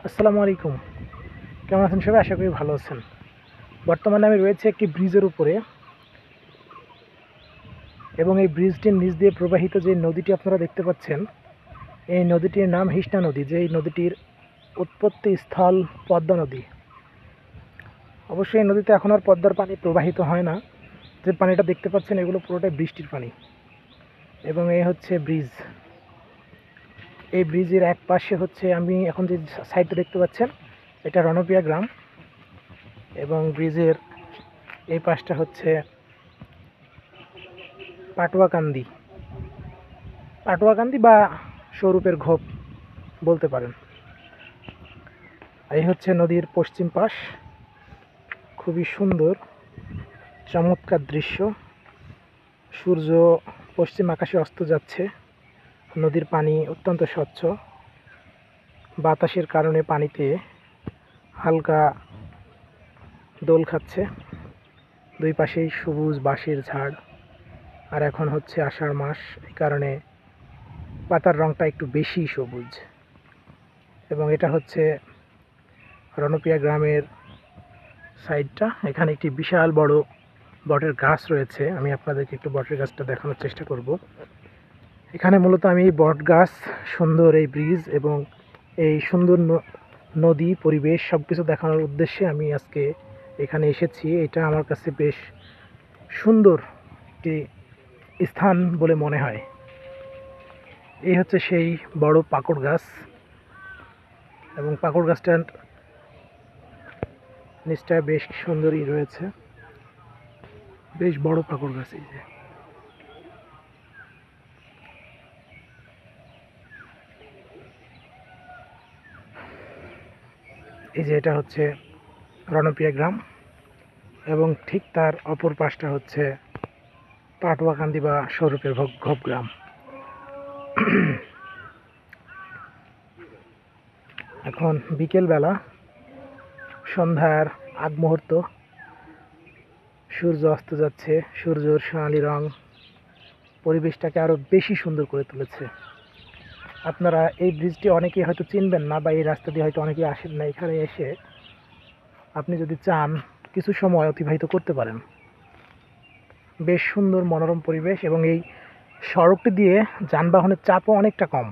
আসসালামু আলাইকুম। কেমন আছেন সবাই? আশা করি ভালো আছেন। বর্তমানে আমি রয়েছি একটি ব্রিজের উপরে এবং এই ব্রিজটির নিচ দিয়ে প্রবাহিত যে নদীটি আপনারা দেখতে পাচ্ছেন, এই নদীটির নাম হিষ্ণা নদী। যে এই নদীটির উৎপত্তি স্থল পদ্মা নদী। অবশ্যই এই নদীতে এখন আর পদ্মার পানি প্রবাহিত হয় না। যে পানিটা দেখতে পাচ্ছেন এগুলো পুরোটাই বৃষ্টির পানি। এবং এই হচ্ছে ব্রিজ। এই ব্রিজের এক পাশে হচ্ছে আমি এখন যে সাইডটা দেখতে পাচ্ছেন, এটা রণপিয়া গ্রাম এবং ব্রিজের এই পাশটা হচ্ছে পাটুয়াকান্দি বা স্বরূপের ঘোপ বলতে পারেন। এই হচ্ছে নদীর পশ্চিম পাশ। খুবই সুন্দর চমৎকার দৃশ্য। সূর্য পশ্চিম আকাশে অস্ত যাচ্ছে। নদীর পানি অত্যন্ত স্বচ্ছ। বাতাসের কারণে পানিতে হালকা দোল খাচ্ছে। দুই পাশেই সবুজ বাঁশের ঝাড়। আর এখন হচ্ছে আষাঢ় মাস, এই কারণে পাতার রংটা একটু বেশি সবুজ। এবং এটা হচ্ছে রণপিয়া গ্রামের সাইডটা। এখানে একটি বিশাল বড় বটের গাছ রয়েছে। আমি আপনাদেরকে একটু বটের গাছটা দেখানোর চেষ্টা করব। এখানে মূলত আমি এই বট গাছ, সুন্দর এই ব্রিজ এবং এই সুন্দর নদী পরিবেশ সব কিছু দেখানোর উদ্দেশ্যে আমি আজকে এখানে এসেছি। এটা আমার কাছে বেশ সুন্দর একটি স্থান বলে মনে হয়। এই হচ্ছে সেই বড় পাকড় গাছ এবং পাকড় গাছটার নিচটা বেশ সুন্দরই রয়েছে। বেশ বড় পাকড় গাছ। এই যে এটা হচ্ছে রণপিয়া গ্রাম এবং ঠিক তার অপর পাশটা হচ্ছে পাটুয়াকান্দি বা স্বরূপের ঘোপ গ্রাম। এখন বিকেলবেলা, সন্ধ্যার আগ মুহূর্ত। সূর্য অস্ত যাচ্ছে। সূর্যের সোনালি রং পরিবেশটাকে আরও বেশি সুন্দর করে তুলেছে। আপনারা এই ব্রিজটি অনেকেই হয়তো চিনবেন না, বা এই রাস্তা দিয়ে হয়তো অনেকেই আসেন না। এখানে এসে আপনি যদি চান কিছু সময় অতিবাহিত করতে পারেন। বেশ সুন্দর মনোরম পরিবেশ এবং এই সড়কটি দিয়ে যানবাহনের চাপও অনেকটা কম।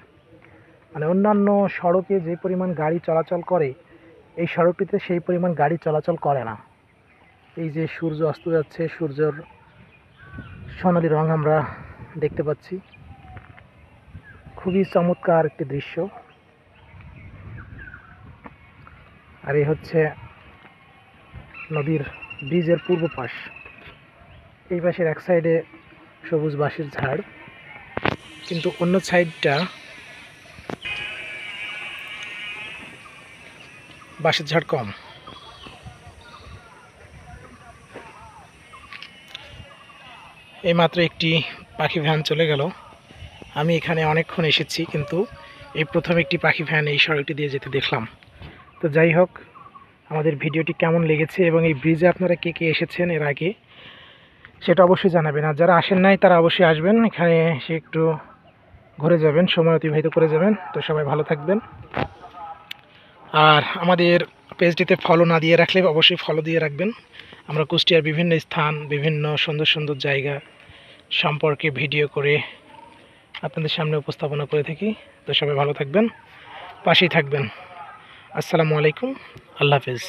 মানে অন্যান্য সড়কে যে পরিমাণ গাড়ি চলাচল করে, এই সড়কটিতে সেই পরিমাণ গাড়ি চলাচল করে না। এই যে সূর্য অস্ত যাচ্ছে, সূর্যের সোনালি রং আমরা দেখতে পাচ্ছি। খুবই চমৎকার একটি দৃশ্য। আর এই হচ্ছে নদীর ব্রিজের পূর্ব পাশ। এই পাশের এক সাইডে সবুজ বাঁশের ঝাড়, কিন্তু অন্য সাইডটা বাঁশের ঝাড় কম। এইমাত্র একটি পাখি ভ্যান চলে গেল। আমি এখানে অনেকক্ষণ এসেছি, কিন্তু এই প্রথম একটি পাখি ভ্যান এই সড়কটি দিয়ে যেতে দেখলাম। তো যাই হোক, আমাদের ভিডিওটি কেমন লেগেছে এবং এই ব্রিজে আপনারা কে কে এসেছেন এর আগে, সেটা অবশ্যই জানাবেন। আর যারা আসেন নাই তারা অবশ্যই আসবেন, এখানে এসে একটু ঘুরে যাবেন, সময় অতিবাহিত করে যাবেন। তো সবাই ভালো থাকবেন। আর আমাদের পেজটিতে ফলো না দিয়ে রাখলে অবশ্যই ফলো দিয়ে রাখবেন। আমরা কুষ্টিয়ার বিভিন্ন স্থান, বিভিন্ন সুন্দর সুন্দর জায়গা সম্পর্কে ভিডিও করে আপনাদের সামনে উপস্থাপনা করে থাকি। তো সবাই ভালো থাকবেন, পাশেই থাকবেন। আসসালামু আলাইকুম, আল্লাহ হাফেজ।